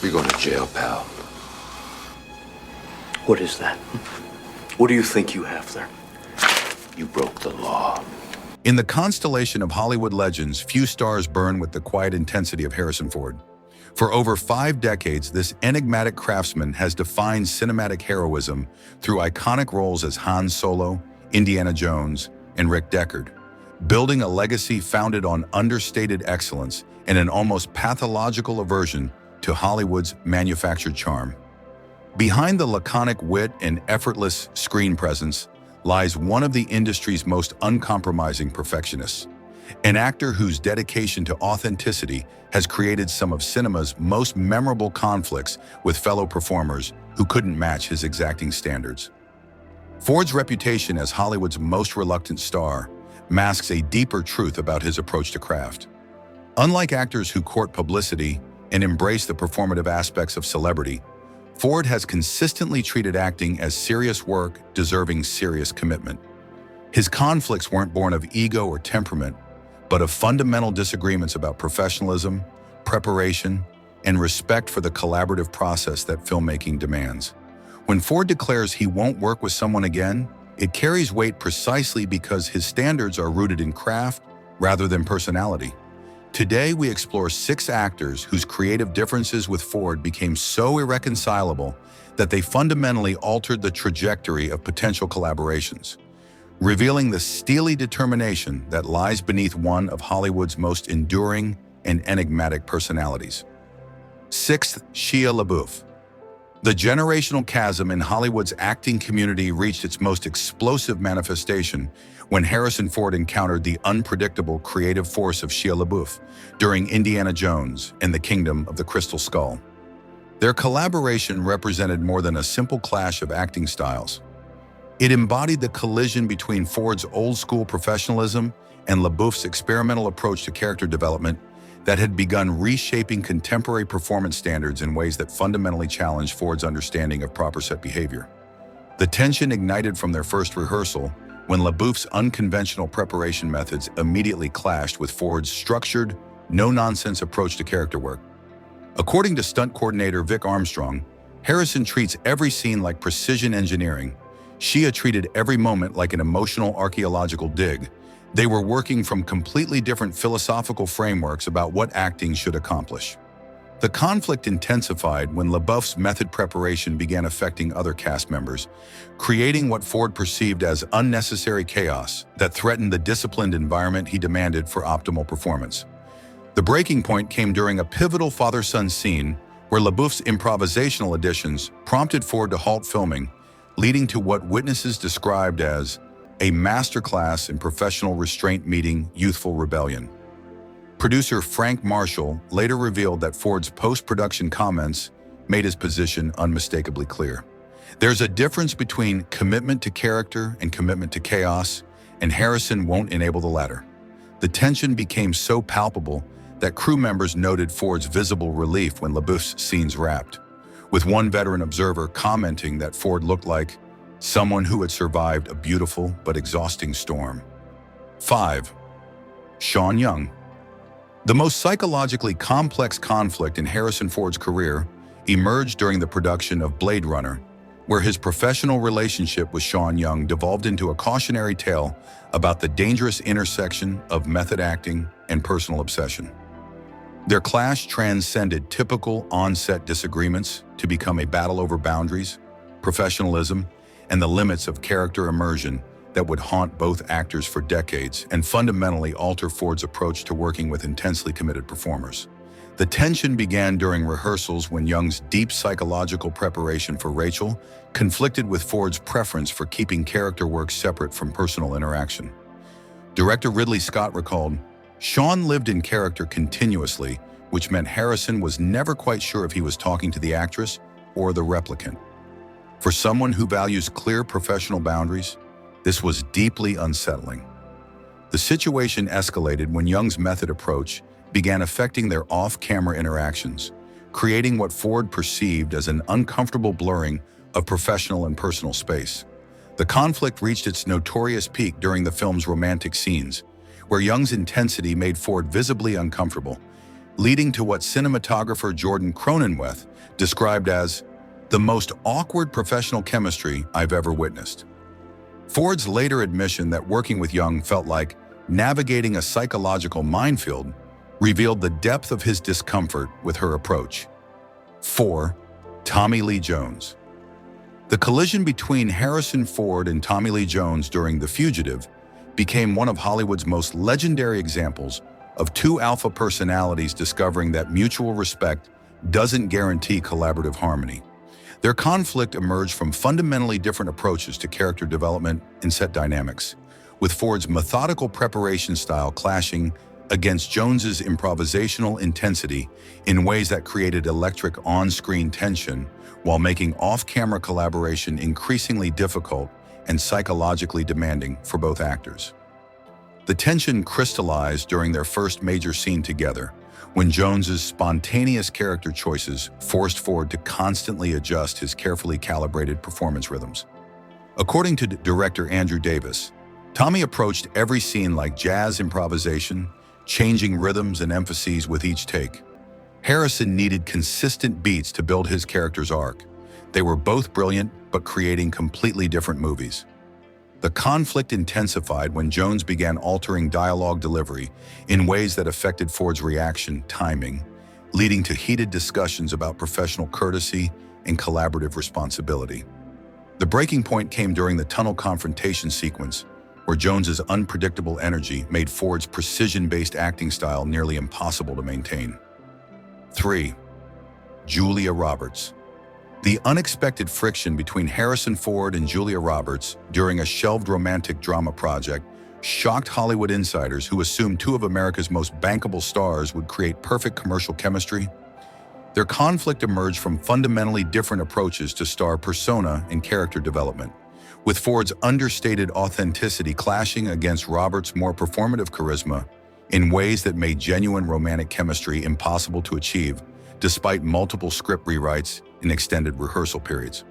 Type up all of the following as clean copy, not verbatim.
You're going to jail, pal. What is that? What do you think you have there? You broke the law. In the constellation of Hollywood legends, few stars burn with the quiet intensity of Harrison Ford. For over 5 decades, this enigmatic craftsman has defined cinematic heroism through iconic roles as Han Solo, Indiana Jones, and Rick Deckard, building a legacy founded on understated excellence and an almost pathological aversion to Hollywood's manufactured charm. Behind the laconic wit and effortless screen presence lies one of the industry's most uncompromising perfectionists, an actor whose dedication to authenticity has created some of cinema's most memorable conflicts with fellow performers who couldn't match his exacting standards. Ford's reputation as Hollywood's most reluctant star masks a deeper truth about his approach to craft. Unlike actors who court publicity and embrace the performative aspects of celebrity, Ford has consistently treated acting as serious work deserving serious commitment. His conflicts weren't born of ego or temperament, but of fundamental disagreements about professionalism, preparation, and respect for the collaborative process that filmmaking demands. When Ford declares he won't work with someone again, it carries weight precisely because his standards are rooted in craft rather than personality. Today, we explore 6 actors whose creative differences with Ford became so irreconcilable that they fundamentally altered the trajectory of potential collaborations, revealing the steely determination that lies beneath one of Hollywood's most enduring and enigmatic personalities. 6th, Shia LaBeouf. The generational chasm in Hollywood's acting community reached its most explosive manifestation when Harrison Ford encountered the unpredictable creative force of Shia LaBeouf during Indiana Jones and the Kingdom of the Crystal Skull. Their collaboration represented more than a simple clash of acting styles. It embodied the collision between Ford's old-school professionalism and LaBeouf's experimental approach to character development that had begun reshaping contemporary performance standards in ways that fundamentally challenged Ford's understanding of proper set behavior. The tension ignited from their first rehearsal when LaBeouf's unconventional preparation methods immediately clashed with Ford's structured, no-nonsense approach to character work. According to stunt coordinator Vic Armstrong, Harrison treats every scene like precision engineering. Shia treated every moment like an emotional archaeological dig. They were working from completely different philosophical frameworks about what acting should accomplish. The conflict intensified when LaBeouf's method preparation began affecting other cast members, creating what Ford perceived as unnecessary chaos that threatened the disciplined environment he demanded for optimal performance. The breaking point came during a pivotal father-son scene where LaBeouf's improvisational additions prompted Ford to halt filming, leading to what witnesses described as a masterclass in professional restraint meeting youthful rebellion. Producer Frank Marshall later revealed that Ford's post-production comments made his position unmistakably clear. There's a difference between commitment to character and commitment to chaos, and Harrison won't enable the latter. The tension became so palpable that crew members noted Ford's visible relief when LaBeouf's scenes wrapped, with one veteran observer commenting that Ford looked like someone who had survived a beautiful but exhausting storm. 5. Shaun Young. The most psychologically complex conflict in Harrison Ford's career emerged during the production of Blade Runner, where his professional relationship with Shaun Young devolved into a cautionary tale about the dangerous intersection of method acting and personal obsession. Their clash transcended typical on-set disagreements to become a battle over boundaries, professionalism, and the limits of character immersion that would haunt both actors for decades and fundamentally alter Ford's approach to working with intensely committed performers. The tension began during rehearsals when Young's deep psychological preparation for Rachel conflicted with Ford's preference for keeping character work separate from personal interaction. Director Ridley Scott recalled, "Shaun lived in character continuously, which meant Harrison was never quite sure if he was talking to the actress or the replicant. For someone who values clear professional boundaries, this was deeply unsettling." The situation escalated when Young's method approach began affecting their off-camera interactions, creating what Ford perceived as an uncomfortable blurring of professional and personal space. The conflict reached its notorious peak during the film's romantic scenes, where Young's intensity made Ford visibly uncomfortable. leading to what cinematographer Jordan Cronenweth described as the most awkward professional chemistry I've ever witnessed. Ford's later admission that working with Young felt like navigating a psychological minefield revealed the depth of his discomfort with her approach. 4. Tommy Lee Jones. The collision between Harrison Ford and Tommy Lee Jones during The Fugitive became one of Hollywood's most legendary examples of two alpha personalities discovering that mutual respect doesn't guarantee collaborative harmony. Their conflict emerged from fundamentally different approaches to character development and set dynamics, with Ford's methodical preparation style clashing against Jones's improvisational intensity in ways that created electric on-screen tension while making off-camera collaboration increasingly difficult and psychologically demanding for both actors. The tension crystallized during their first major scene together, when Jones's spontaneous character choices forced Ford to constantly adjust his carefully calibrated performance rhythms. According to director Andrew Davis, Tommy approached every scene like jazz improvisation, changing rhythms and emphases with each take. Harrison needed consistent beats to build his character's arc. They were both brilliant, but creating completely different movies. The conflict intensified when Jones began altering dialogue delivery in ways that affected Ford's reaction timing, leading to heated discussions about professional courtesy and collaborative responsibility. The breaking point came during the tunnel confrontation sequence, where Jones's unpredictable energy made Ford's precision-based acting style nearly impossible to maintain. 3. Julia Roberts. The unexpected friction between Harrison Ford and Julia Roberts during a shelved romantic drama project shocked Hollywood insiders who assumed two of America's most bankable stars would create perfect commercial chemistry. Their conflict emerged from fundamentally different approaches to star persona and character development, with Ford's understated authenticity clashing against Roberts' more performative charisma in ways that made genuine romantic chemistry impossible to achieve, despite multiple script rewrites and extended rehearsal periods.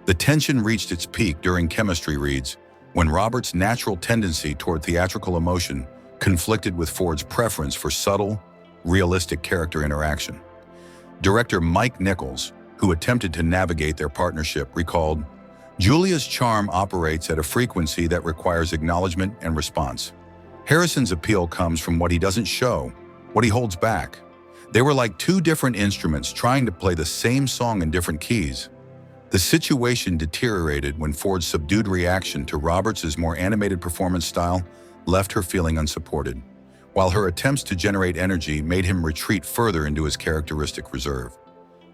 The tension reached its peak during chemistry reads, when Roberts' natural tendency toward theatrical emotion conflicted with Ford's preference for subtle, realistic character interaction. Director Mike Nichols, who attempted to navigate their partnership, recalled, "Julia's charm operates at a frequency that requires acknowledgement and response. Harrison's appeal comes from what he doesn't show, what he holds back. They were like two different instruments trying to play the same song in different keys." The situation deteriorated when Ford's subdued reaction to Roberts' more animated performance style left her feeling unsupported, while her attempts to generate energy made him retreat further into his characteristic reserve.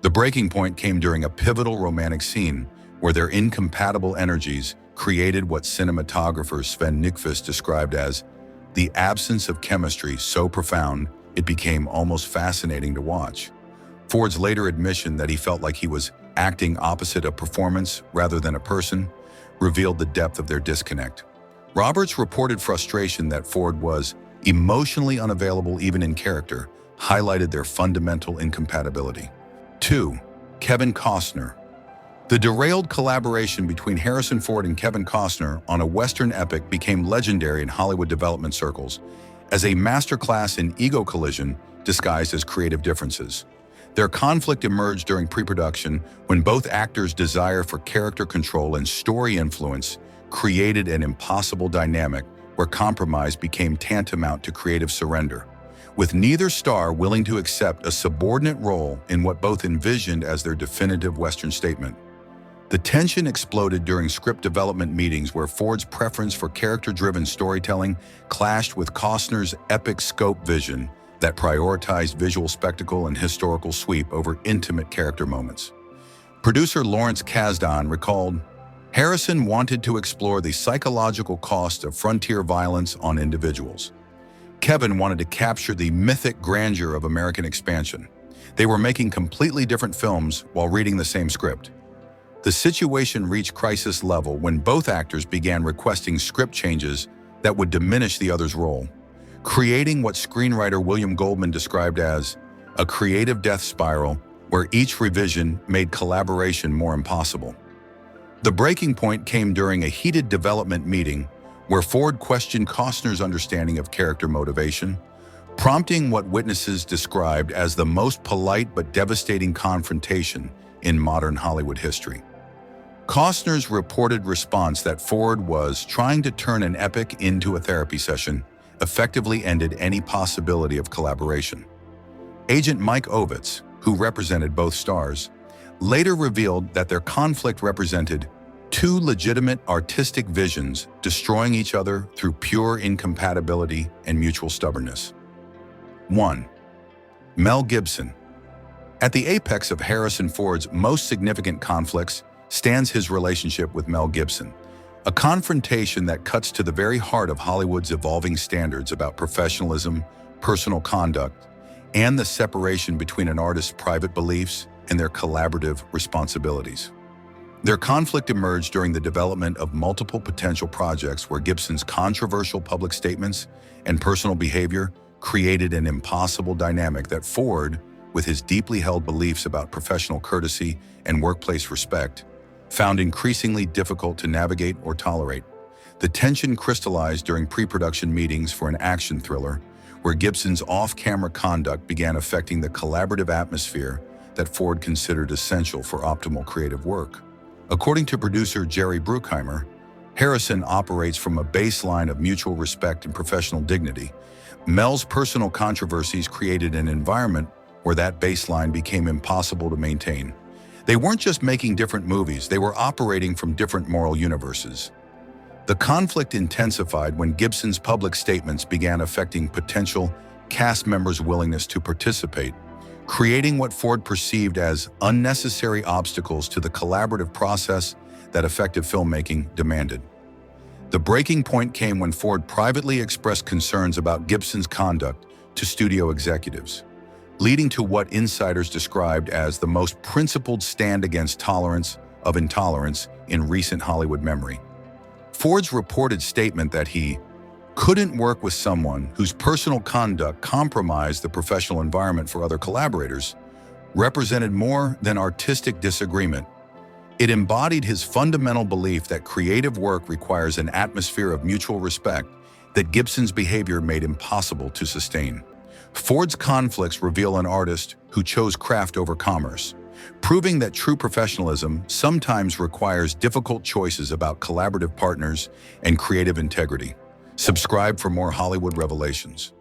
The breaking point came during a pivotal romantic scene where their incompatible energies created what cinematographer Sven Nykvist described as the absence of chemistry so profound it became almost fascinating to watch. Ford's later admission that he felt like he was acting opposite a performance rather than a person revealed the depth of their disconnect. Roberts' reported frustration that Ford was emotionally unavailable even in character highlighted their fundamental incompatibility. 2. Kevin Costner. The derailed collaboration between Harrison Ford and Kevin Costner on a Western epic became legendary in Hollywood development circles as a masterclass in ego collision disguised as creative differences. Their conflict emerged during pre-production when both actors' desire for character control and story influence created an impossible dynamic where compromise became tantamount to creative surrender, with neither star willing to accept a subordinate role in what both envisioned as their definitive Western statement. The tension exploded during script development meetings where Ford's preference for character-driven storytelling clashed with Costner's epic scope vision that prioritized visual spectacle and historical sweep over intimate character moments. Producer Lawrence Kasdan recalled, "Harrison wanted to explore the psychological cost of frontier violence on individuals. Kevin wanted to capture the mythic grandeur of American expansion. They were making completely different films while reading the same script." The situation reached crisis level when both actors began requesting script changes that would diminish the other's role, creating what screenwriter William Goldman described as a creative death spiral where each revision made collaboration more impossible. The breaking point came during a heated development meeting where Ford questioned Costner's understanding of character motivation, prompting what witnesses described as the most polite but devastating confrontation in modern Hollywood history. Cosner's reported response that Ford was trying to turn an epic into a therapy session effectively ended any possibility of collaboration. Agent Mike Ovitz, who represented both stars, later revealed that their conflict represented two legitimate artistic visions destroying each other through pure incompatibility and mutual stubbornness. 1. Mel Gibson. At the apex of Harrison Ford's most significant conflicts stands his relationship with Mel Gibson, a confrontation that cuts to the very heart of Hollywood's evolving standards about professionalism, personal conduct, and the separation between an artist's private beliefs and their collaborative responsibilities. Their conflict emerged during the development of multiple potential projects where Gibson's controversial public statements and personal behavior created an impossible dynamic that Ford, with his deeply held beliefs about professional courtesy and workplace respect, found increasingly difficult to navigate or tolerate. The tension crystallized during pre-production meetings for an action thriller, where Gibson's off-camera conduct began affecting the collaborative atmosphere that Ford considered essential for optimal creative work. According to producer Jerry Bruckheimer, Harrison operates from a baseline of mutual respect and professional dignity. Mel's personal controversies created an environment where that baseline became impossible to maintain. They weren't just making different movies, they were operating from different moral universes. The conflict intensified when Gibson's public statements began affecting potential cast members' willingness to participate, creating what Ford perceived as unnecessary obstacles to the collaborative process that effective filmmaking demanded. The breaking point came when Ford privately expressed concerns about Gibson's conduct to studio executives, leading to what insiders described as the most principled stand against tolerance of intolerance in recent Hollywood memory. Ford's reported statement that he couldn't work with someone whose personal conduct compromised the professional environment for other collaborators represented more than artistic disagreement. It embodied his fundamental belief that creative work requires an atmosphere of mutual respect that Gibson's behavior made impossible to sustain. Ford's conflicts reveal an artist who chose craft over commerce, proving that true professionalism sometimes requires difficult choices about collaborative partners and creative integrity. Subscribe for more Hollywood revelations.